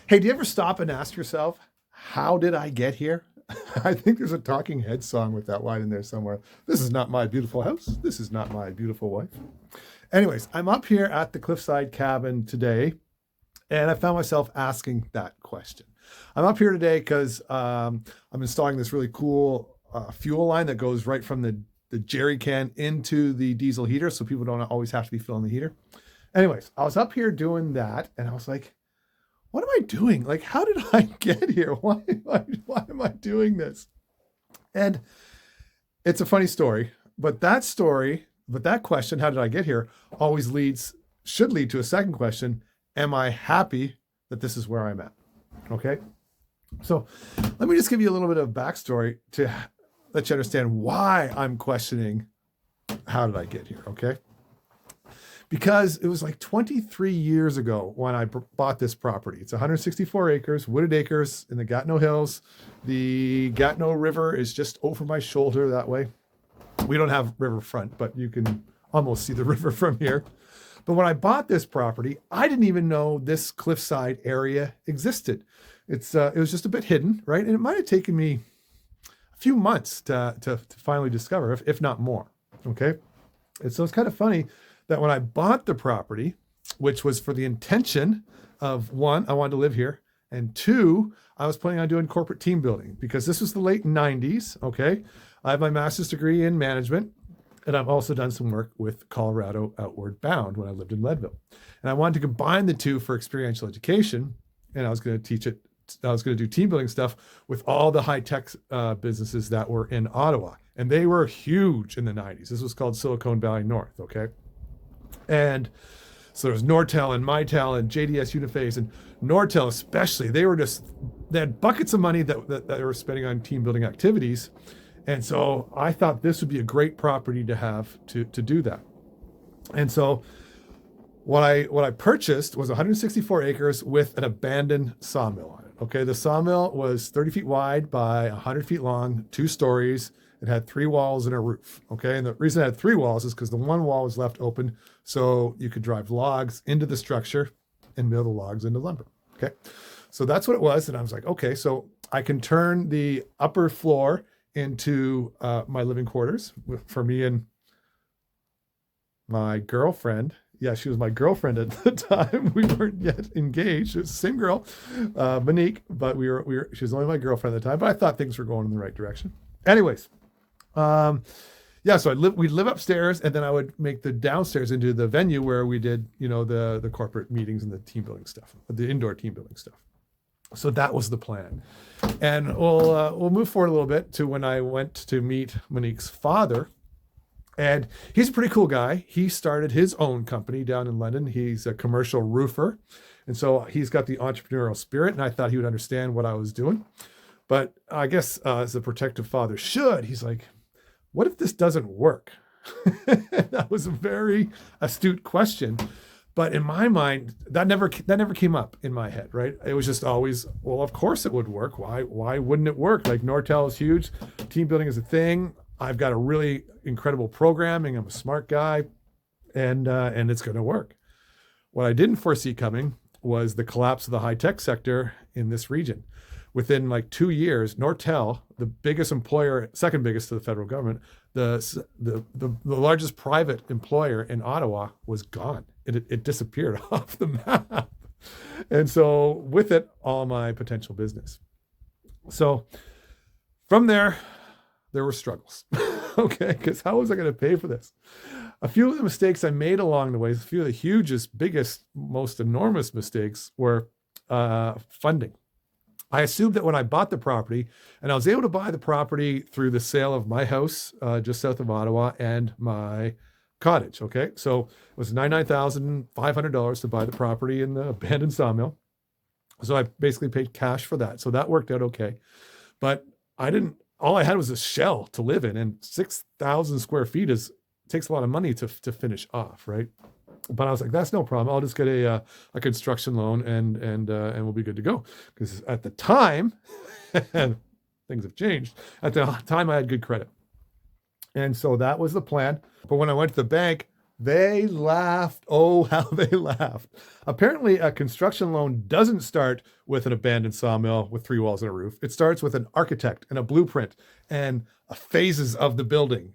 Hey, do you ever stop and ask yourself, how did I get here? I think there's a Talking Heads song with that line in there somewhere. This is not my beautiful house. This is not my beautiful wife. Anyways, I'm up here at the Cliffside Cabin today, and I found myself asking that question. I'm up here today because I'm installing this really cool fuel line that goes right from the jerry can into the diesel heater, so people don't always have to be filling the heater. Anyways, I was up here doing that, and I was like, what am I doing? Like, how did I get here? Why am I doing this? And it's a funny story, but that question, how did I get here, always should lead to a second question. Am I happy that this is where I'm at? Okay. So let me just give you a little bit of backstory to let you understand why I'm questioning how did I get here. Okay. Because it was like 23 years ago when I bought this property. It's 164 acres, wooded acres in the Gatineau Hills. The Gatineau River is just over my shoulder that way. We don't have riverfront, but you can almost see the river from here. But when I bought this property, I didn't even know this cliffside area existed. It was just a bit hidden, right? And it might have taken me a few months to finally discover, if not more. Okay. And so it's kind of funny that when I bought the property, which was for the intention of one, I wanted to live here, and two, I was planning on doing corporate team building because this was the late 90s. Okay. I have my master's degree in management, and I've also done some work with Colorado Outward Bound when I lived in Leadville. And I wanted to combine the two for experiential education, and I was going to teach it. I was going to do team building stuff with all the high tech businesses that were in Ottawa, and they were huge in the 90s. This was called Silicon Valley North. Okay. And so there's Nortel and Mitel and JDS Uniphase, and Nortel especially, they had buckets of money that they were spending on team building activities. And so I thought this would be a great property to have to do that. And so what I purchased was 164 acres with an abandoned sawmill on it. Okay. The sawmill was 30 feet wide by 100 feet long, 2 stories. It had 3 walls and a roof. Okay. And the reason it had 3 walls is because the one wall was left open so you could drive logs into the structure and mill the logs into lumber. Okay. So that's what it was. And I was like, okay, so I can turn the upper floor into my living quarters for me and my girlfriend. Yeah, she was my girlfriend at the time. We weren't yet engaged. It was the same girl, Monique, but she was only my girlfriend at the time. But I thought things were going in the right direction. Anyways, so we'd live upstairs, and then I would make the downstairs into the venue where we did, the corporate meetings and the team building stuff, the indoor team building stuff. So that was the plan. And we'll move forward a little bit to when I went to meet Monique's father. And he's a pretty cool guy. He started his own company down in London. He's a commercial roofer. And so he's got the entrepreneurial spirit, and I thought he would understand what I was doing. But I guess as a protective father should, he's like, what if this doesn't work? That was a very astute question. But in my mind, that never came up in my head, right? It was just always, well, of course it would work. Why wouldn't it work? Like, Nortel is huge. Team building is a thing. I've got a really incredible programming. I'm a smart guy, and it's going to work. What I didn't foresee coming was the collapse of the high tech sector in this region. Within like 2 years, Nortel, the biggest employer, second biggest to the federal government, the largest private employer in Ottawa, was gone. It disappeared off the map. And so with it, all my potential business. So from there were struggles. Okay, because how was I going to pay for this? A few of the mistakes I made along the way, a few of the hugest, biggest, most enormous mistakes were funding. I assumed that when I bought the property, and I was able to buy the property through the sale of my house just south of Ottawa and my cottage. Okay, so it was $99,500 to buy the property in the abandoned sawmill. So I basically paid cash for that. So that worked out okay. But all I had was a shell to live in, and 6,000 square feet takes a lot of money to finish off, right? But I was like, that's no problem. I'll just get a construction loan and we'll be good to go. Because at the time, things have changed. At the time, I had good credit. And so that was the plan. But when I went to the bank, They laughed. Oh, how they laughed. Apparently, a construction loan doesn't start with an abandoned sawmill with three walls and a roof. It starts with an architect and a blueprint and phases of the building.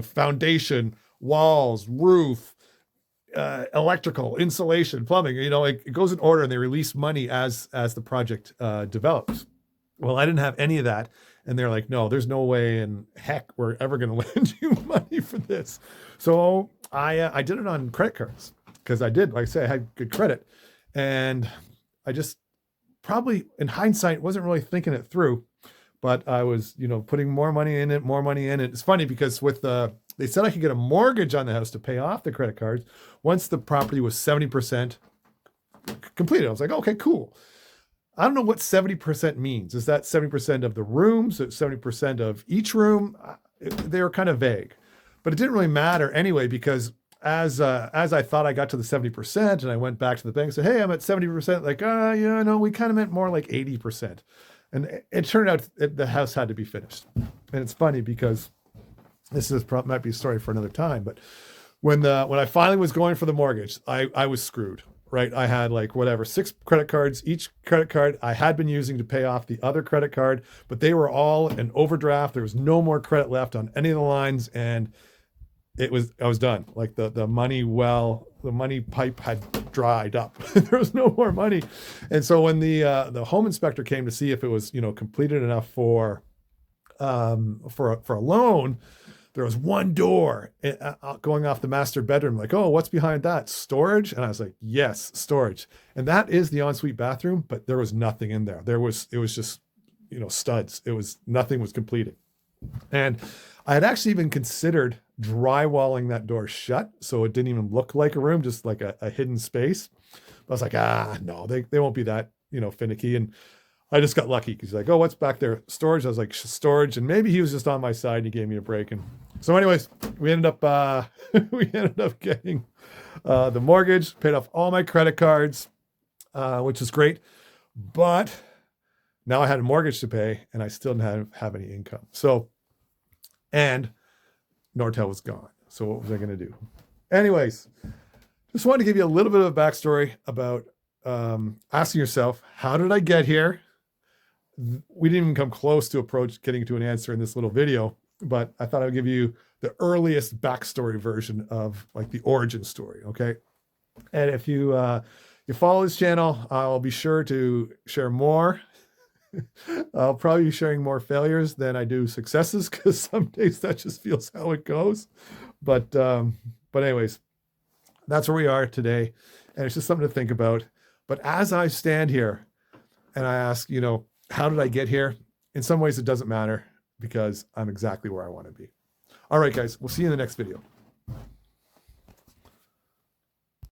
Foundation, walls, roof, electrical, insulation, plumbing. It goes in order, and they release money as the project develops. Well, I didn't have any of that. And they're like, no, there's no way in heck we're ever going to lend you money for this. So I did it on credit cards because like I say, I had good credit. And I just probably in hindsight wasn't really thinking it through, but I was, putting more money in it. It's funny because they said I could get a mortgage on the house to pay off the credit cards once the property was 70% completed. I was like, okay, cool. I don't know what 70% means. Is that 70% of the rooms? 70% of each room? They were kind of vague, but it didn't really matter anyway, because as I thought I got to the 70% and I went back to the bank and said, hey, I'm at 70%. Like, no, we kind of meant more like 80%. And it turned out the house had to be finished. And it's funny because might be a story for another time, but when I finally was going for the mortgage, I was screwed. Right. I had 6 credit cards. Each credit card I had been using to pay off the other credit card, but they were all in overdraft. There was no more credit left on any of the lines. And I was done. Like the money pipe had dried up. There was no more money. And so when the home inspector came to see if it was, completed enough for a loan, there was one door going off the master bedroom. Like, oh, what's behind that? Storage? And I was like, yes, storage. And that is the ensuite bathroom, but there was nothing in there. It was just, studs. Nothing was completed. And I had actually even considered drywalling that door shut, so it didn't even look like a room, just like a hidden space. But I was like, no, they won't be that, finicky. And I just got lucky because he's like, oh, what's back there? Storage. I was like, storage. And maybe he was just on my side and he gave me a break. And so anyways, we ended up getting the mortgage, paid off all my credit cards, which is great. But now I had a mortgage to pay and I still didn't have any income. So, and Nortel was gone. So what was I going to do? Anyways, just wanted to give you a little bit of a backstory about asking yourself, how did I get here? We didn't even come close to getting to an answer in this little video, but I thought I would give you the earliest backstory version of the origin story. Okay. And if you follow this channel, I'll be sure to share more. I'll probably be sharing more failures than I do successes, because some days that just feels how it goes. But anyways, that's where we are today. And it's just something to think about. But as I stand here and I ask, how did I get here? In some ways, it doesn't matter because I'm exactly where I want to be. All right, guys, we'll see you in the next video.